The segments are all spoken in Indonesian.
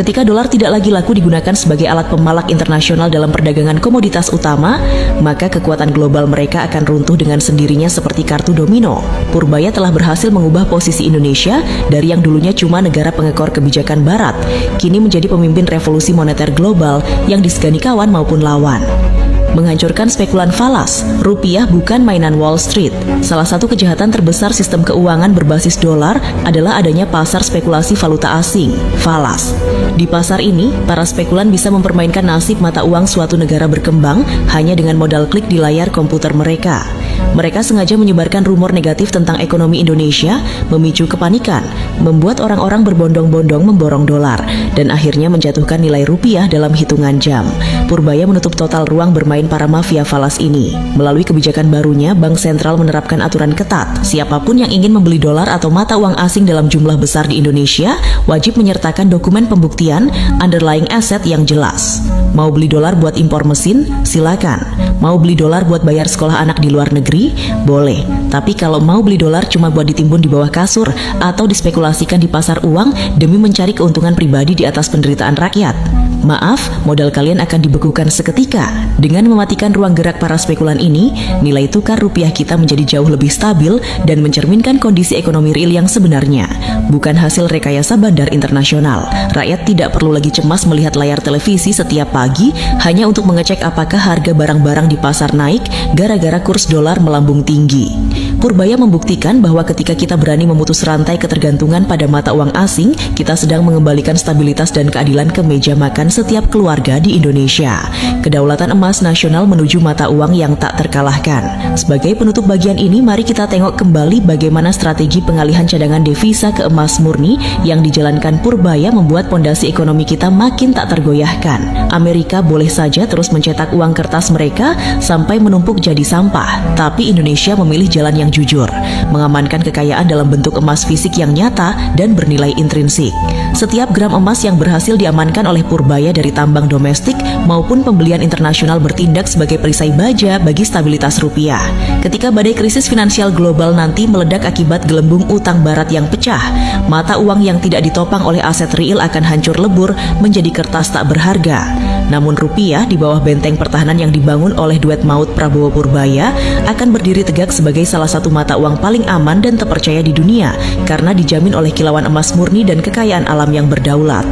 Ketika dolar tidak lagi laku digunakan sebagai alat pemalak internasional dalam perdagangan komoditas utama, maka kekuatan global mereka akan runtuh dengan sendirinya seperti kartu domino. Purbaya telah berhasil mengubah posisi Indonesia dari yang dulunya cuma negara pengekor kebijakan barat, kini menjadi pemimpin revolusi moneter global yang disegani kawan maupun lawan. Menghancurkan spekulan falas, rupiah bukan mainan Wall Street. Salah satu kejahatan terbesar sistem keuangan berbasis dolar adalah adanya pasar spekulasi valuta asing, falas. Di pasar ini, para spekulan bisa mempermainkan nasib mata uang suatu negara berkembang hanya dengan modal klik di layar komputer mereka. Mereka sengaja menyebarkan rumor negatif tentang ekonomi Indonesia, memicu kepanikan, membuat orang-orang berbondong-bondong memborong dolar, dan akhirnya menjatuhkan nilai rupiah dalam hitungan jam. Purbaya menutup total ruang bermain para mafia falas ini. Melalui kebijakan barunya, Bank Sentral menerapkan aturan ketat. Siapapun yang ingin membeli dolar atau mata uang asing dalam jumlah besar di Indonesia, wajib menyertakan dokumen pembuktian underlying asset yang jelas. Mau beli dolar buat impor mesin? Silakan. Mau beli dolar buat bayar sekolah anak di luar negeri? Boleh. Tapi kalau mau beli dolar cuma buat ditimbun di bawah kasur atau dispekulasikan di pasar uang demi mencari keuntungan pribadi di atas penderitaan rakyat, maaf, modal kalian akan dibekukan seketika. Dengan mematikan ruang gerak para spekulan ini, nilai tukar rupiah kita menjadi jauh lebih stabil dan mencerminkan kondisi ekonomi real yang sebenarnya, bukan hasil rekayasa bandar internasional. Rakyat tidak perlu lagi cemas melihat layar televisi setiap pagi hanya untuk mengecek apakah harga barang-barang di pasar naik gara-gara kurs dolar melambung tinggi. Purbaya membuktikan bahwa ketika kita berani memutus rantai ketergantungan pada mata uang asing, kita sedang mengembalikan stabilitas dan keadilan ke meja makan setiap keluarga di Indonesia. Kedaulatan emas nasional menuju mata uang yang tak terkalahkan. Sebagai penutup bagian ini, mari kita tengok kembali bagaimana strategi pengalihan cadangan devisa ke emas murni yang dijalankan Purbaya membuat pondasi ekonomi kita makin tak tergoyahkan. Amerika boleh saja terus mencetak uang kertas mereka sampai menumpuk jadi sampah, tapi Indonesia memilih jalan yang jujur, mengamankan kekayaan dalam bentuk emas fisik yang nyata dan bernilai intrinsik. Setiap gram emas yang berhasil diamankan oleh Purbaya dari tambang domestik maupun pembelian internasional bertindak sebagai perisai baja bagi stabilitas rupiah. Ketika badai krisis finansial global nanti meledak akibat gelembung utang barat yang pecah, mata uang yang tidak ditopang oleh aset real akan hancur lebur menjadi kertas tak berharga. Namun rupiah di bawah benteng pertahanan yang dibangun oleh duet maut Prabowo Purbaya akan berdiri tegak sebagai salah satu mata uang paling aman dan terpercaya di dunia karena dijamin oleh kilauan emas murni dan kekayaan alam yang berdaulat.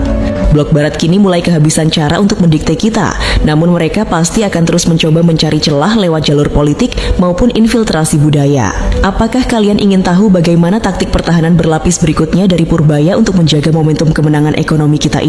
Blok Barat kini mulai kehabisan cara untuk mendikte kita, namun mereka pasti akan terus mencoba mencari celah lewat jalur politik maupun infiltrasi budaya. Apakah kalian ingin tahu bagaimana taktik pertahanan berlapis berikutnya dari Purbaya untuk menjaga momentum kemenangan ekonomi kita ini?